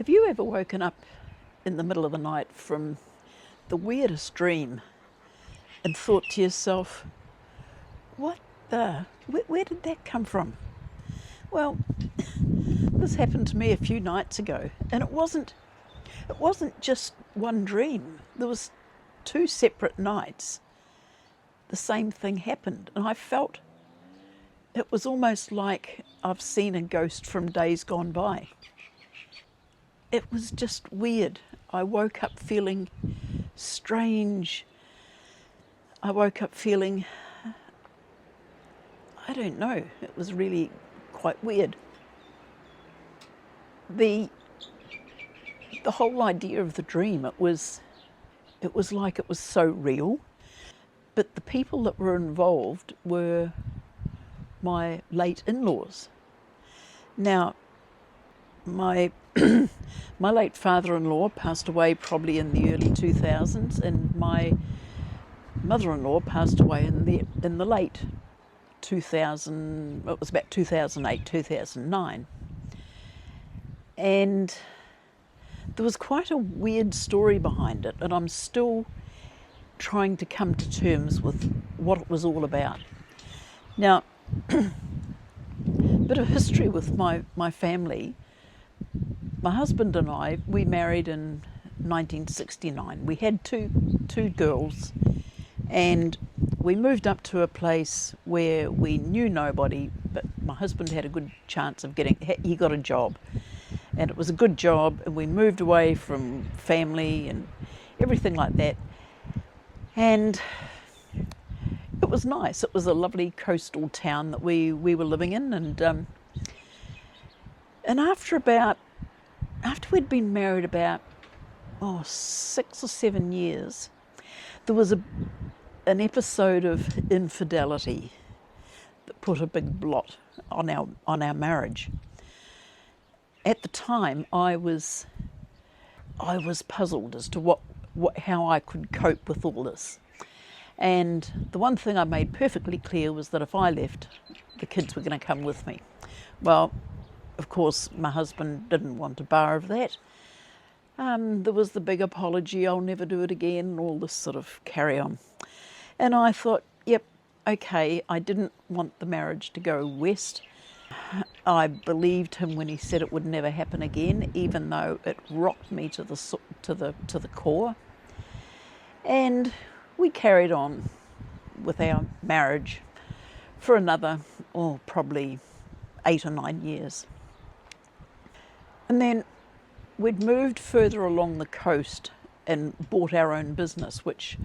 Have you ever woken up in the middle of the night from the weirdest dream and thought to yourself, what the, where did that come from? Well, this happened to me a few nights ago, and it wasn't just one dream. There was 2 separate nights. The same thing happened, and I felt it was almost like I've seen a ghost from days gone by. It was just weird. I woke up feeling strange. I woke up feeling, I don't know, it was really quite weird. The whole idea of the dream, it was like it was so real, but the people that were involved were my late in-laws. Now, my late father-in-law passed away probably in the early 2000s, and my mother-in-law passed away in the late 2000, it was about 2008, 2009. And there was quite a weird story behind it, and I'm still trying to come to terms with what it was all about. Now, a bit of history with my family. My husband and I, we married in 1969. We had two girls, and we moved up to a place where we knew nobody, but my husband had a good chance of he got a job, and it was a good job, and we moved away from family and everything like that. And it was nice. It was a lovely coastal town that we were living in, and after we'd been married about 6 or 7 years, there was an episode of infidelity that put a big blot on our marriage. At the time, I was puzzled as to how I could cope with all this. And the one thing I made perfectly clear was that if I left, the kids were going to come with me. Well, of course, my husband didn't want a bar of that. There was the big apology, I'll never do it again, and all this sort of carry on. And I thought, yep, okay, I didn't want the marriage to go west. I believed him when he said it would never happen again, even though it rocked me to the core. And we carried on with our marriage for another, probably 8 or 9 years. And then we'd moved further along the coast and bought our own business, which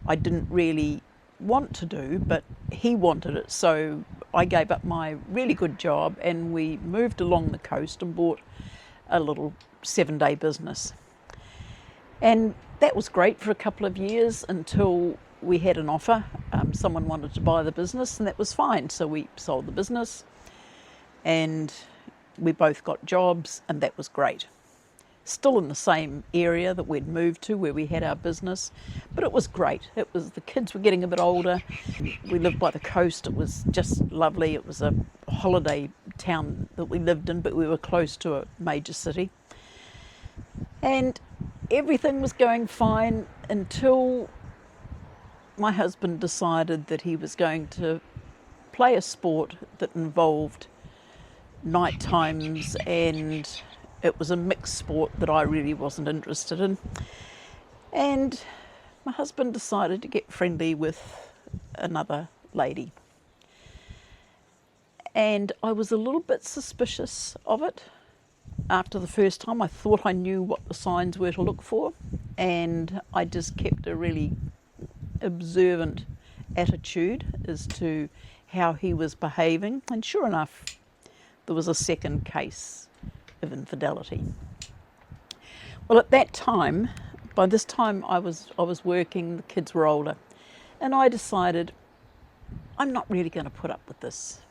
I didn't really want to do, but he wanted it. So I gave up my really good job, and we moved along the coast and bought a little 7-day business. And that was great for a couple of years until we had an offer. Someone wanted to buy the business, and that was fine. So we sold the business, and we both got jobs, and that was great. Still in the same area that we'd moved to where we had our business, but it was great. The kids were getting a bit older. We lived by the coast. It was just lovely. It was a holiday town that we lived in, but we were close to a major city. And everything was going fine until my husband decided that he was going to play a sport that involved night times, and it was a mixed sport that I really wasn't interested in. And my husband decided to get friendly with another lady. And I was a little bit suspicious of it. After the first time, I thought I knew what the signs were to look for, and I just kept a really observant attitude as to how he was behaving. And sure enough, there was a second case of infidelity. Well, at that time, by this time I was working, the kids were older, and I decided I'm not really going to put up with this.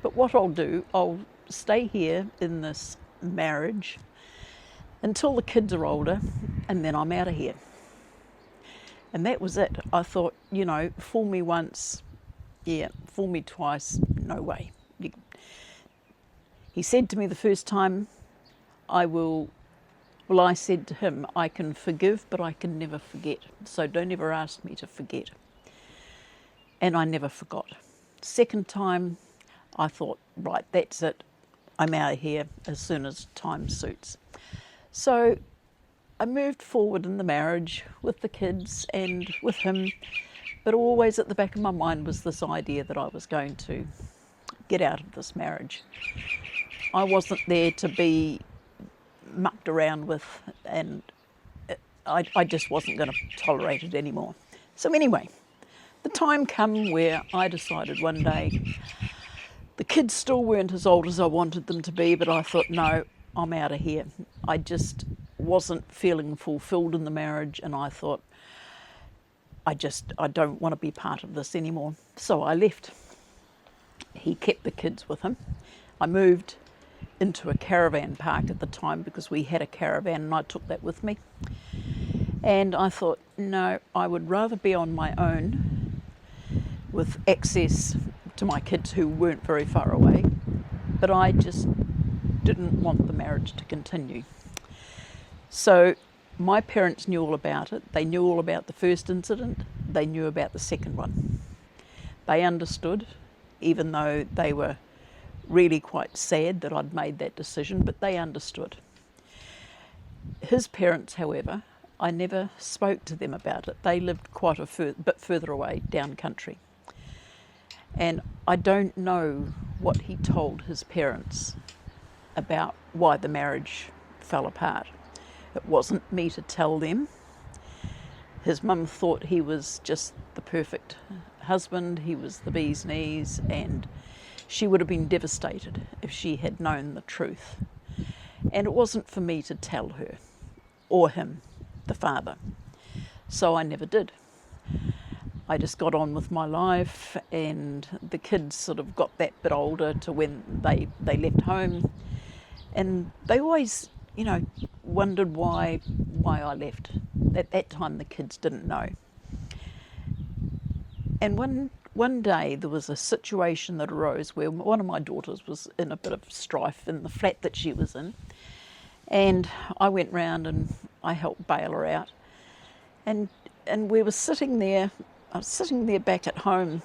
But what I'll do, I'll stay here in this marriage until the kids are older, and then I'm out of here. And that was it. I thought, fool me once, yeah, fool me twice, no way. He said to me the first time, I said to him, I can forgive, but I can never forget. So don't ever ask me to forget. And I never forgot. Second time, I thought, right, that's it. I'm out of here as soon as time suits. So I moved forward in the marriage with the kids and with him, but always at the back of my mind was this idea that I was going to get out of this marriage. I wasn't there to be mucked around with, and I just wasn't going to tolerate it anymore. So anyway, the time came where I decided one day, the kids still weren't as old as I wanted them to be, but I thought, no, I'm out of here. I just wasn't feeling fulfilled in the marriage, and I thought, I don't want to be part of this anymore. So I left. He kept the kids with him. I moved into a caravan park at the time because we had a caravan and I took that with me. And I thought, no, I would rather be on my own with access to my kids who weren't very far away, but I just didn't want the marriage to continue. So my parents knew all about it. They knew all about the first incident. They knew about the second one. They understood, even though they were really quite sad that I'd made that decision, but they understood. His parents, however, I never spoke to them about it. They lived quite a bit further away, down country. And I don't know what he told his parents about why the marriage fell apart. It wasn't me to tell them. His mum thought he was just the perfect husband, he was the bee's knees, and she would have been devastated if she had known the truth. And it wasn't for me to tell her, or him, the father. So I never did. I just got on with my life, and the kids sort of got that bit older to when they left home, and they always, wondered why I left. At that time the kids didn't know. And one day there was a situation that arose where one of my daughters was in a bit of strife in the flat that she was in, and I went round and I helped bail her out, and we were sitting there. I was sitting there back at home,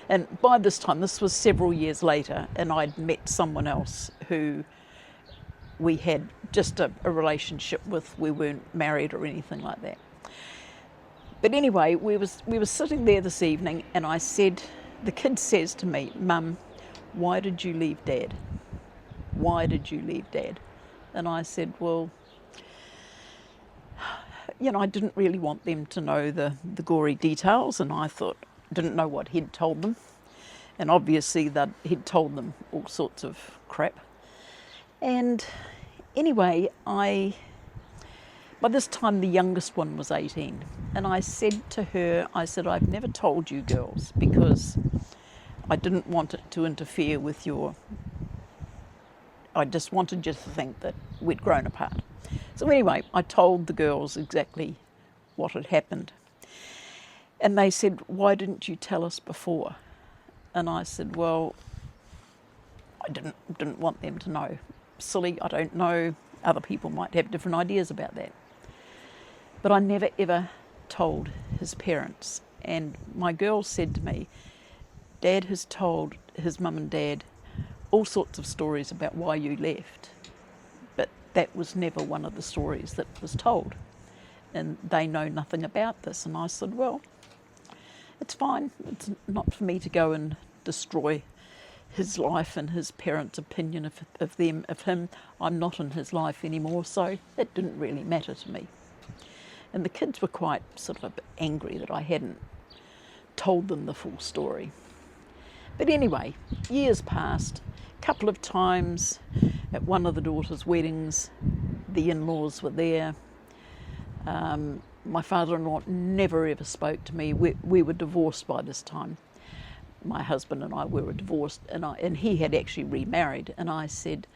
and by this time, this was several years later, and I'd met someone else who we had just a relationship with. We weren't married or anything like that. But anyway, we were sitting there this evening, and the kid says to me, Mum, why did you leave Dad? Why did you leave Dad? And I said, well, I didn't really want them to know the gory details, and I didn't know what he'd told them. And obviously that he'd told them all sorts of crap. And anyway, by this time the youngest one was 18, and I said to her, I've never told you girls because I didn't want it to interfere with I just wanted you to think that we'd grown apart. So anyway, I told the girls exactly what had happened. And they said, why didn't you tell us before? And I said, well, I didn't want them to know. Silly, I don't know. Other people might have different ideas about that. But I never ever told his parents. And my girl said to me, Dad has told his mum and dad all sorts of stories about why you left. But that was never one of the stories that was told. And they know nothing about this. And I said, well, it's fine. It's not for me to go and destroy his life and his parents' opinion of him. I'm not in his life anymore, so it didn't really matter to me. And the kids were quite sort of a bit angry that I hadn't told them the full story. But anyway, years passed. A couple of times at one of the daughters' weddings, the in-laws were there. My father-in-law never ever spoke to me. We were divorced by this time. My husband and I were divorced, and he had actually remarried. And I said,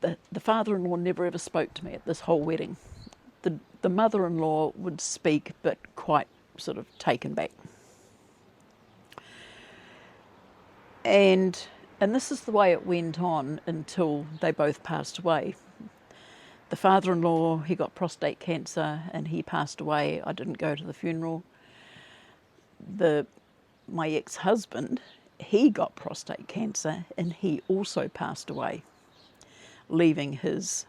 the father-in-law never ever spoke to me at this whole wedding. The mother-in-law would speak, but quite sort of taken back. And this is the way it went on until they both passed away. The father-in-law, he got prostate cancer and he passed away. I didn't go to the funeral. My ex-husband, he got prostate cancer and he also passed away, leaving his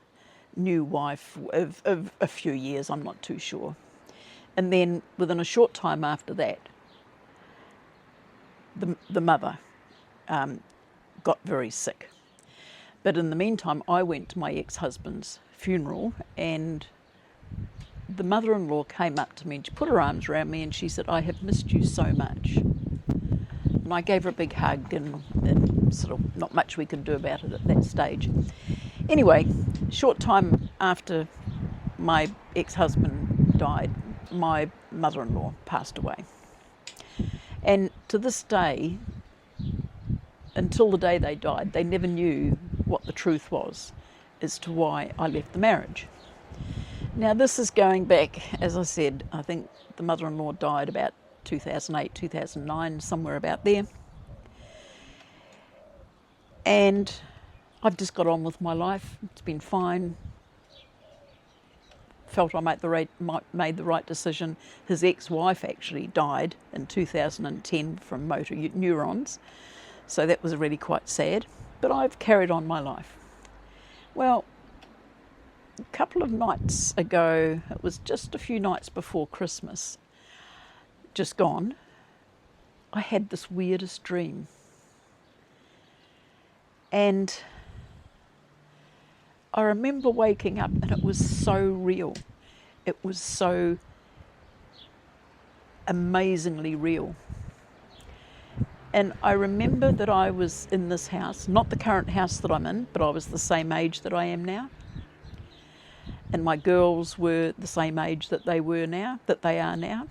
new wife of a few years, I'm not too sure. And then within a short time after that, the mother got very sick. But in the meantime, I went to my ex-husband's funeral, and the mother-in-law came up to me and she put her arms around me and she said, "I have missed you so much." And I gave her a big hug, and sort of not much we could do about it at that stage. Anyway, short time after my ex-husband died, my mother-in-law passed away. And to this day, until the day they died, they never knew what the truth was as to why I left the marriage. Now, this is going back, as I said, I think the mother-in-law died about 2008, 2009, somewhere about there. And I've just got on with my life. It's been fine. Felt I made the right decision. His ex-wife actually died in 2010 from motor neurons, so that was really quite sad. But I've carried on my life. Well, a couple of nights ago, it was just a few nights before Christmas, just gone, I had this weirdest dream. And I remember waking up and it was so real. It was so amazingly real. And I remember that I was in this house, not the current house that I'm in, but I was the same age that I am now. And my girls were the same age that they are now.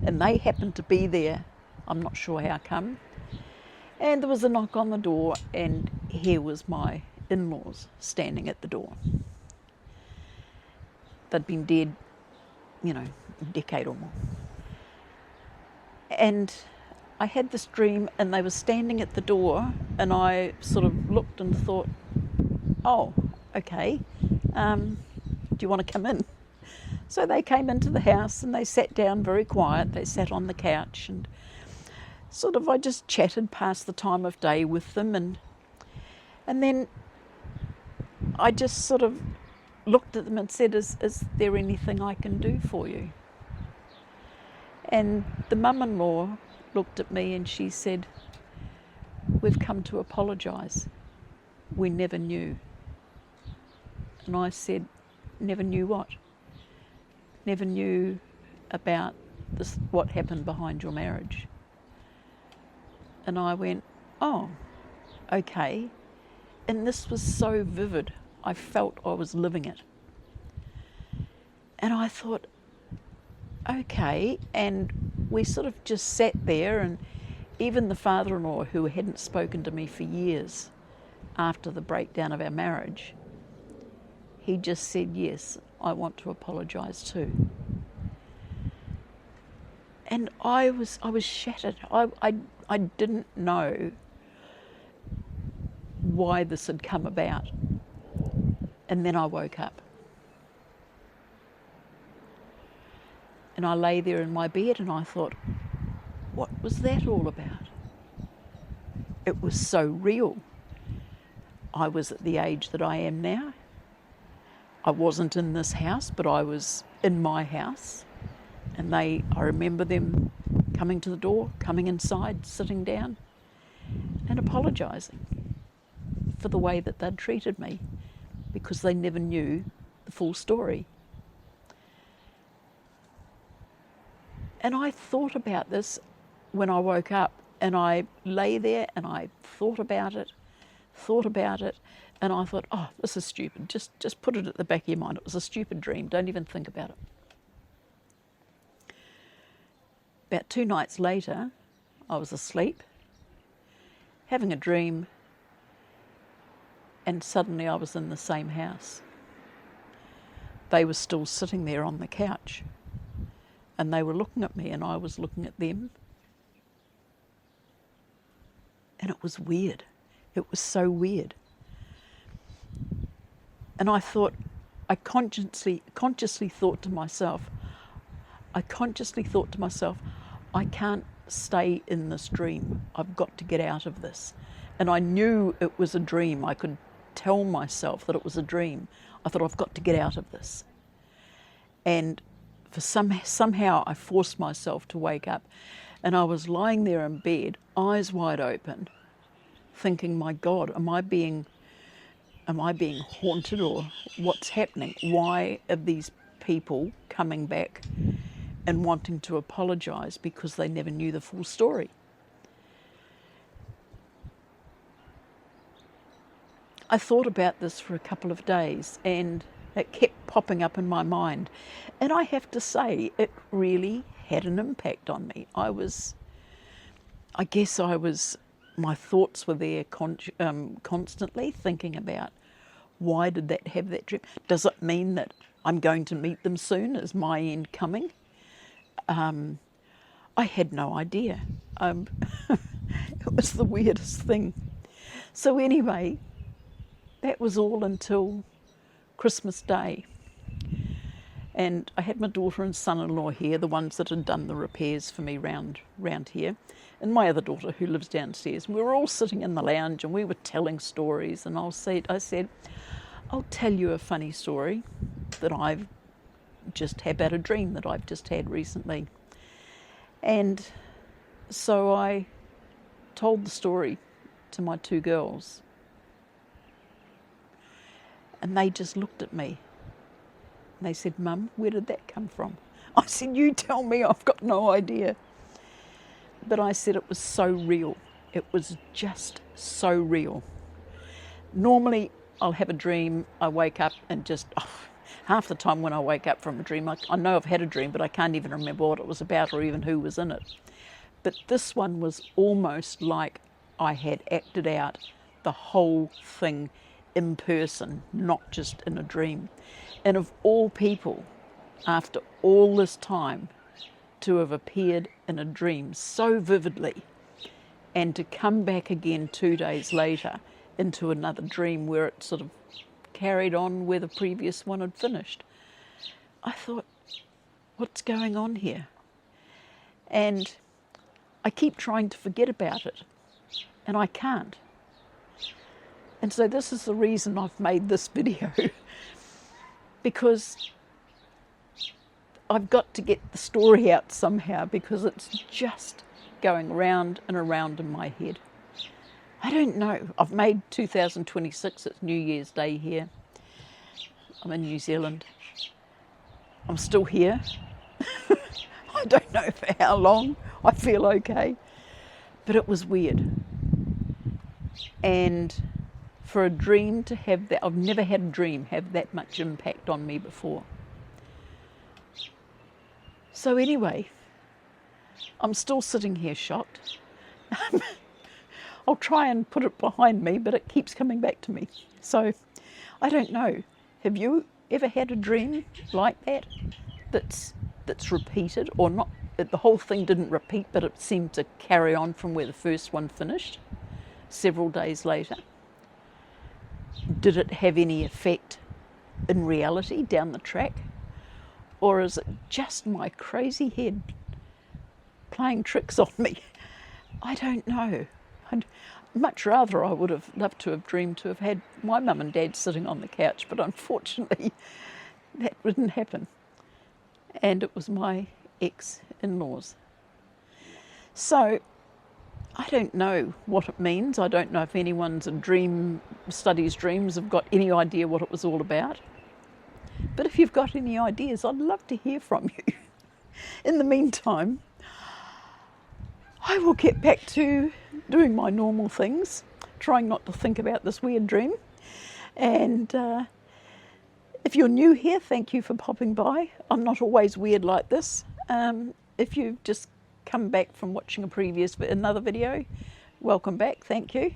And they happened to be there. I'm not sure how come. And there was a knock on the door, and here was my in-laws standing at the door. They'd been dead, a decade or more. And I had this dream, and they were standing at the door, and I sort of looked and thought, oh, okay, do you want to come in? So they came into the house and they sat down very quiet. They sat on the couch, and sort of I just chatted past the time of day with them, and then I just sort of looked at them and said, is there anything I can do for you? And the mum-in-law looked at me and she said, "We've come to apologise. We never knew." And I said, "Never knew what?" "Never knew about this, what happened behind your marriage." And I went, "Oh, okay." And this was so vivid. I felt I was living it. And I thought, okay. And we sort of just sat there, and even the father-in-law, who hadn't spoken to me for years after the breakdown of our marriage, he just said, "Yes, I want to apologise too." And I was shattered. I didn't know why this had come about. And then I woke up. And I lay there in my bed and I thought, what was that all about? It was so real. I was at the age that I am now. I wasn't in this house, but I was in my house. And I remember them coming to the door, coming inside, sitting down, and apologising for the way that they'd treated me, because they never knew the full story. And I thought about this when I woke up, and I lay there and I thought about it, and I thought, oh, this is stupid. Just put it at the back of your mind. It was a stupid dream. Don't even think about it. About 2 nights later, I was asleep, having a dream, and suddenly I was in the same house. They were still sitting there on the couch, and they were looking at me and I was looking at them. And it was weird. It was so weird. And I thought, I consciously thought to myself, I can't stay in this dream. I've got to get out of this. And I knew it was a dream. I could tell myself that it was a dream. I thought, I've got to get out of this. And somehow I forced myself to wake up, and I was lying there in bed, eyes wide open, thinking, my God, am I being haunted, or what's happening? Why are these people coming back and wanting to apologise because they never knew the full story? I thought about this for a couple of days, and it kept popping up in my mind. And I have to say, it really had an impact on me. My thoughts were there constantly thinking about, why did that have that dream? Does it mean that I'm going to meet them soon? Is my end coming? I had no idea. It was the weirdest thing. So anyway, that was all until Christmas Day. And I had my daughter and son-in-law here, the ones that had done the repairs for me round here, and my other daughter who lives downstairs. And we were all sitting in the lounge and we were telling stories, and I said, I'll tell you a funny story that I've just had about a dream that I've just had recently. And so I told the story to my two girls, and they just looked at me. And they said, Mum, where did that come from? I said, you tell me, I've got no idea. But I said it was so real. It was just so real. Normally, I'll have a dream, I wake up and just, half the time when I wake up from a dream, I know I've had a dream, but I can't even remember what it was about or even who was in it. But this one was almost like I had acted out the whole thing in person, not just in a dream. And of all people, after all this time, to have appeared in a dream so vividly, and to come back again 2 days later into another dream where it sort of carried on where the previous one had finished, I thought, what's going on here? And I keep trying to forget about it, and I can't. And so this is the reason I've made this video, because I've got to get the story out somehow, because it's just going round and around in my head. I don't know. I've made 2026, it's New Year's Day here. I'm in New Zealand. I'm still here. I don't know for how long. I feel okay. But it was weird. And for a dream to have that, I've never had a dream have that much impact on me before. So anyway, I'm still sitting here shocked. I'll try and put it behind me, but it keeps coming back to me. So I don't know. Have you ever had a dream like that that's repeated, or not? The whole thing didn't repeat, but it seemed to carry on from where the first one finished several days later? Did it have any effect in reality down the track? Or is it just my crazy head playing tricks on me? I don't know. I'd much rather, I would have loved to have dreamed to have had my mum and dad sitting on the couch, but unfortunately that didn't happen. And it was my ex-in-laws. So I don't know what it means. I don't know if anyone's studies dreams have got any idea what it was all about. But if you've got any ideas, I'd love to hear from you. In the meantime, I will get back to doing my normal things, trying not to think about this weird dream. And if you're new here, thank you for popping by. I'm not always weird like this. If you've just come back from watching another video, welcome back, thank you.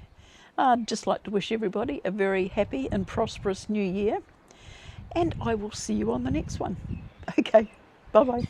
I'd just like to wish everybody a very happy and prosperous new year. And I will see you on the next one. Okay, bye-bye.